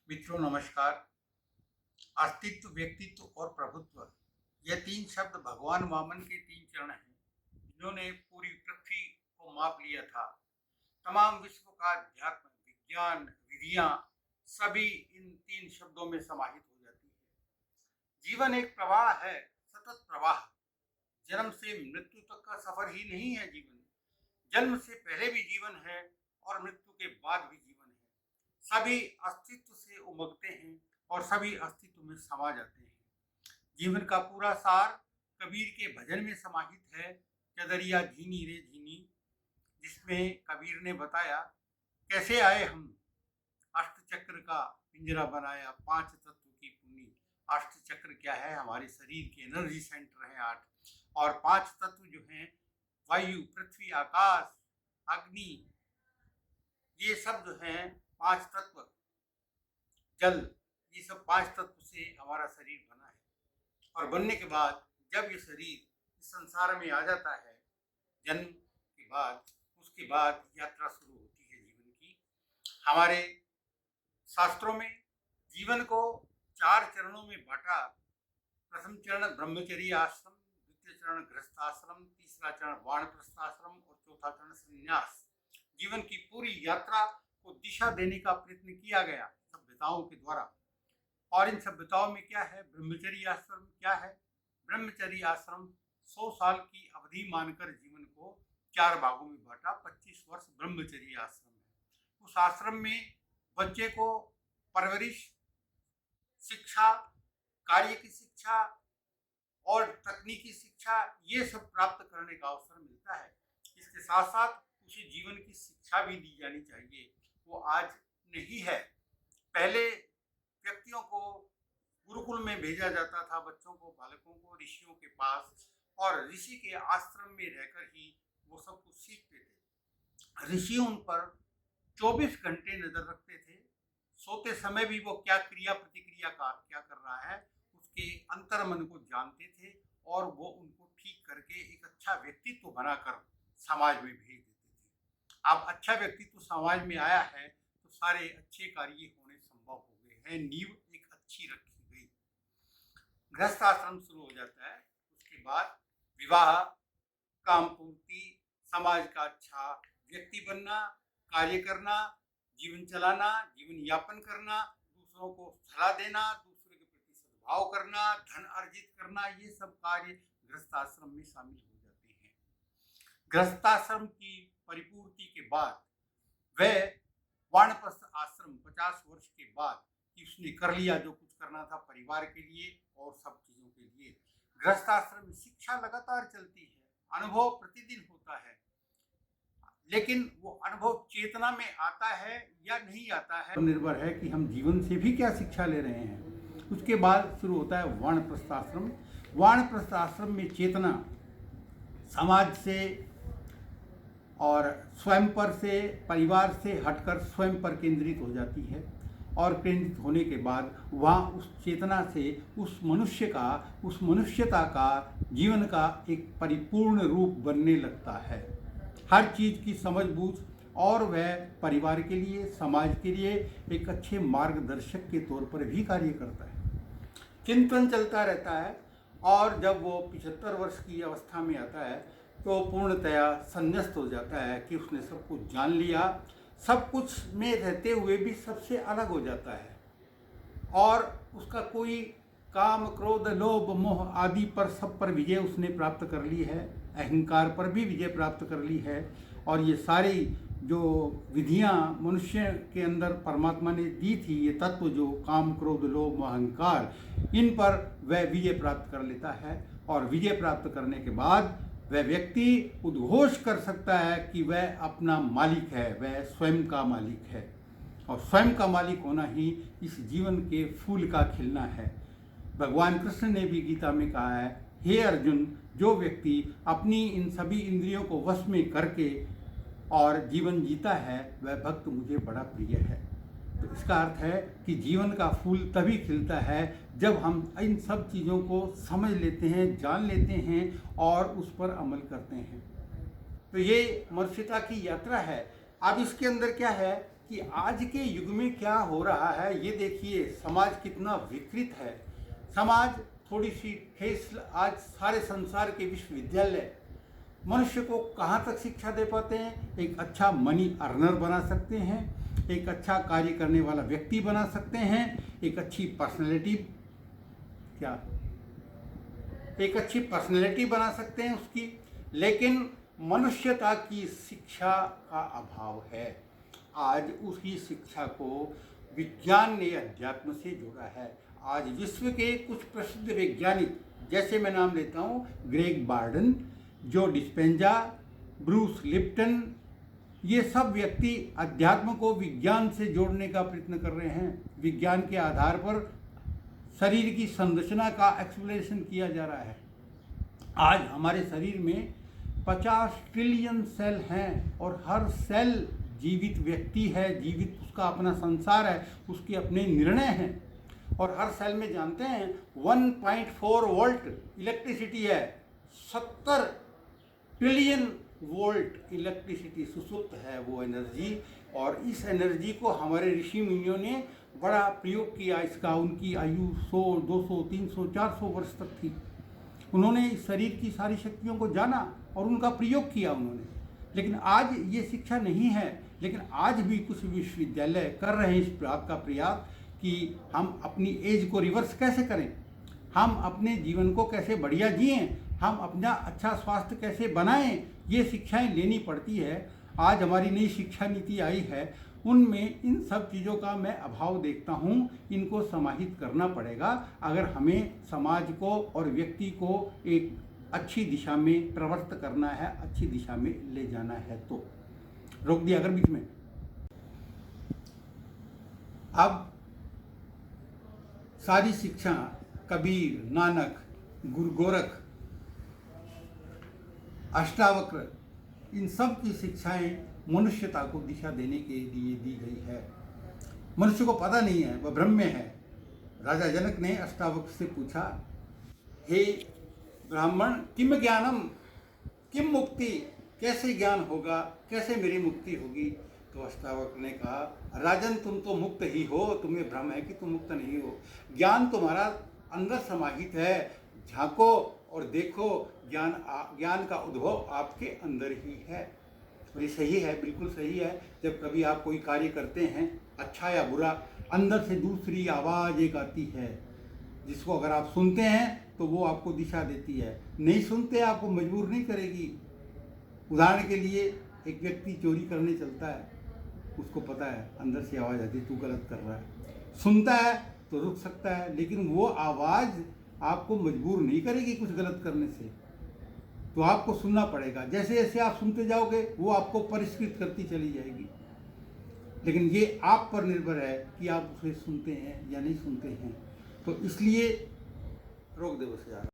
मित्रों नमस्कार। अस्तित्व, व्यक्तित्व और प्रभुत्व, यह तीन शब्द भगवान वामन के तीन चरण हैं जिन्होंने पूरी पृथ्वी को माप लिया था। तमाम विश्व का अध्यात्म, विज्ञान, विधियां सभी इन तीन शब्दों में समाहित हो जाती है। जीवन एक प्रवाह है, सतत प्रवाह। जन्म से मृत्यु तक का सफर ही नहीं है जीवन। जन्म से पहले भी जीवन है और मृत्यु के बाद भी जीवन है। सभी अस्तित्व से उमगते हैं और सभी अस्तित्व में समा जाते हैं। जीवन का पूरा सार कबीर के भजन में समाहित है, चदरिया झीनी रे झीनी, जिसमें कबीर ने बताया कैसे आए हम। अष्ट चक्र का पिंजरा बनाया, पांच तत्व की पूनी। अष्ट चक्र क्या है? हमारे शरीर के एनर्जी सेंटर हैं 8, और पांच तत्व जो हैं वायु, पृथ्वी, आकाश, अग्नि, ये सब जो हैं पांच तत्व, जल, ये सब पांच तत्व से हमारा शरीर बना है। और बनने के बाद जब ये शरीर इस संसार में आ जाता है, जन्म के बाद, उसके बाद यात्रा शुरू होती है जीवन की। हमारे शास्त्रों में जीवन को 4 चरणों में बांटा। प्रथम चरण ब्रह्मचर्य आश्रम, द्वितीय चरण गृहस्थाश्रम, तीसरा चरण वानप्रस्थाश्रम और चौथा चरण संन्यास। जीवन की पूरी यात्रा को दिशा देने का प्रयत्न किया गया सभ्यताओं के द्वारा। और इन सभ्यताओं में क्या है? ब्रह्मचर्य आश्रम क्या है? ब्रह्मचर्य आश्रम 100 साल की अवधि मानकर जीवन को 4 भागों में बांटा। 25 वर्ष ब्रह्मचर्य आश्रम है। उस आश्रम में बच्चे को परवरिश, शिक्षा, कार्य की शिक्षा और तकनीकी शिक्षा, ये सब प्राप्त करने का अवसर मिलता है। इसके साथ साथ उसे जीवन की शिक्षा भी दी जानी चाहिए, वो आज नहीं है। पहले व्यक्तियों को गुरुकुल में भेजा जाता था, बच्चों को, बालकों को ऋषियों के पास, और ऋषि के आश्रम में रहकर ही वो सब कुछ सीखते थे। ऋषि उन पर 24 घंटे नजर रखते थे। सोते समय भी वो क्या क्रिया प्रतिक्रिया का क्या कर रहा है, उसके अंतर मन को जानते थे, और वो उनको ठीक करके एक अच्छा व्यक्तित्व बनाकर समाज में भेज देते थे। अब अच्छा व्यक्तित्व समाज में आया है तो सारे अच्छे कार्य होने संभव हो गए हैं, नींव एक अच्छी रखी गई। गृहस्थ आश्रम शुरू हो जाता है। उसके बाद विवाह, काम पूर्ति, समाज का अच्छा व्यक्ति बनना, कार्य करना, जीवन चलाना, जीवन यापन करना, दूसरों को सलाह देना, दूसरे के प्रति सद्भाव करना, धन अर्जित करना, ये सब कार्य गृहस्थाश्रम में शामिल हो जाते हैं। गृहस्थाश्रम की परिपूर्ति के बाद वह वानप्रस्थ आश्रम 50 वर्ष के बाद कि उसने कर लिया जो कुछ करना था परिवार के लिए और सब चीजों के लिए। गृहस्थाश्रम में शिक्षा लगातार चलती है, अनुभव प्रतिदिन होता है, लेकिन वो अनुभव चेतना में आता है या नहीं आता है, निर्भर है कि हम जीवन से भी क्या शिक्षा ले रहे हैं। उसके बाद शुरू होता है वानप्रस्थ आश्रम। वानप्रस्थ आश्रम में चेतना समाज से और स्वयं पर से, परिवार से हटकर स्वयं पर केंद्रित हो जाती है, और केंद्रित होने के बाद वहाँ उस चेतना से उस मनुष्य का, उस मनुष्यता का, जीवन का एक परिपूर्ण रूप बनने लगता है। हर चीज़ की समझ बूझ, और वह परिवार के लिए, समाज के लिए एक अच्छे मार्गदर्शक के तौर पर भी कार्य करता है। चिंतन चलता रहता है, और जब वो 75 वर्ष की अवस्था में आता है तो पूर्णतया संन्यस्त हो जाता है कि उसने सब कुछ जान लिया। सब कुछ में रहते हुए भी सबसे अलग हो जाता है, और उसका कोई काम, क्रोध, लोभ, मोह आदि पर, सब पर विजय उसने प्राप्त कर ली है। अहंकार पर भी विजय प्राप्त कर ली है, और ये सारी जो विधियां मनुष्य के अंदर परमात्मा ने दी थी, ये तत्व जो काम, क्रोध, लोभ, अहंकार, इन पर वह विजय प्राप्त कर लेता है। और विजय प्राप्त करने के बाद वह व्यक्ति उद्घोष कर सकता है कि वह अपना मालिक है, वह स्वयं का मालिक है, और स्वयं का मालिक होना ही इस जीवन के फूल का खिलना है। भगवान कृष्ण ने भी गीता में कहा है, हे अर्जुन, जो व्यक्ति अपनी इन सभी इंद्रियों को वश में करके और जीवन जीता है, वह भक्त मुझे बड़ा प्रिय है। तो इसका अर्थ है कि जीवन का फूल तभी खिलता है जब हम इन सब चीज़ों को समझ लेते हैं, जान लेते हैं और उस पर अमल करते हैं। तो ये मनुष्यता की यात्रा है। अब इसके अंदर क्या है कि आज के युग में क्या हो रहा है। ये देखिए समाज कितना विकृत है। समाज थोड़ी सी ठेस, आज सारे संसार के विश्वविद्यालय मनुष्य को कहाँ तक शिक्षा दे पाते हैं। एक अच्छा मनी अर्नर बना सकते हैं, एक अच्छा कार्य करने वाला व्यक्ति बना सकते हैं, एक अच्छी पर्सनैलिटी बना सकते हैं उसकी, लेकिन मनुष्यता की शिक्षा का अभाव है। आज उसी शिक्षा को विज्ञान ने अध्यात्म से जोड़ा है। आज विश्व के कुछ प्रसिद्ध वैज्ञानिक, जैसे मैं नाम लेता हूँ ग्रेग बार्डन, जो डिस्पेंजा, ब्रूस लिप्टन, ये सब व्यक्ति अध्यात्म को विज्ञान से जोड़ने का प्रयत्न कर रहे हैं। विज्ञान के आधार पर शरीर की संरचना का एक्सप्लेनेशन किया जा रहा है। आज हमारे शरीर में 50 ट्रिलियन सेल हैं और हर सेल जीवित व्यक्ति है, जीवित उसका अपना संसार है, उसके अपने निर्णय हैं। और हर सेल में जानते हैं 1.4 वोल्ट इलेक्ट्रिसिटी है, 70 ट्रिलियन वोल्ट इलेक्ट्रिसिटी सुसुप्त है वो एनर्जी। और इस एनर्जी को हमारे ऋषि मुनियों ने बड़ा प्रयोग किया। इसका उनकी आयु 100, 200, 300, 400 वर्ष तक थी। उन्होंने इस शरीर की सारी शक्तियों को जाना और उनका प्रयोग किया उन्होंने। लेकिन आज ये शिक्षा नहीं है। लेकिन आज भी कुछ विश्वविद्यालय कर रहे हैं इस बात का प्रयास कि हम अपनी एज को रिवर्स कैसे करें, हम अपने जीवन को कैसे बढ़िया जिएं, हम अपना अच्छा स्वास्थ्य कैसे बनाएं, ये शिक्षाएं लेनी पड़ती है। आज हमारी नई शिक्षा नीति आई है, उनमें इन सब चीज़ों का मैं अभाव देखता हूँ। इनको समाहित करना पड़ेगा अगर हमें समाज को और व्यक्ति को एक अच्छी दिशा में प्रवृत्त करना है, अच्छी दिशा में ले जाना है। तो रोक दिया अगर बीच में। अब सारी शिक्षा कबीर, नानक, गुरु गोरख, अष्टावक्र, इन सब की शिक्षाएं मनुष्यता को दिशा देने के लिए दी गई है। मनुष्य को पता नहीं है, वह भ्रम में है। राजा जनक ने अष्टावक्र से पूछा, हे ब्राह्मण, किम ज्ञानम, किम मुक्ति, कैसे ज्ञान होगा, कैसे मेरी मुक्ति होगी। तो अष्टावक्र ने कहा, राजन तुम तो मुक्त ही हो, तुम्हें भ्रम है कि तुम मुक्त नहीं हो। ज्ञान तुम्हारा अंदर समाहित है, झांको और देखो, ज्ञान का उद्भव आपके अंदर ही है। और ये सही है, बिल्कुल सही है। जब कभी आप कोई कार्य करते हैं, अच्छा या बुरा, अंदर से दूसरी आवाज़ एक आती है, जिसको अगर आप सुनते हैं तो वो आपको दिशा देती है। नहीं सुनते आपको मजबूर नहीं करेगी। उदाहरण के लिए एक व्यक्ति चोरी करने चलता है, उसको पता है अंदर से आवाज़ आती है तू गलत कर रहा है, सुनता है तो रुक सकता है, लेकिन वो आवाज़ आपको मजबूर नहीं करेगी कुछ गलत करने से। तो आपको सुनना पड़ेगा। जैसे जैसे आप सुनते जाओगे वो आपको परिष्कृत करती चली जाएगी। लेकिन ये आप पर निर्भर है कि आप उसे सुनते हैं या नहीं सुनते हैं। तो इसलिए रोक दे बस यार।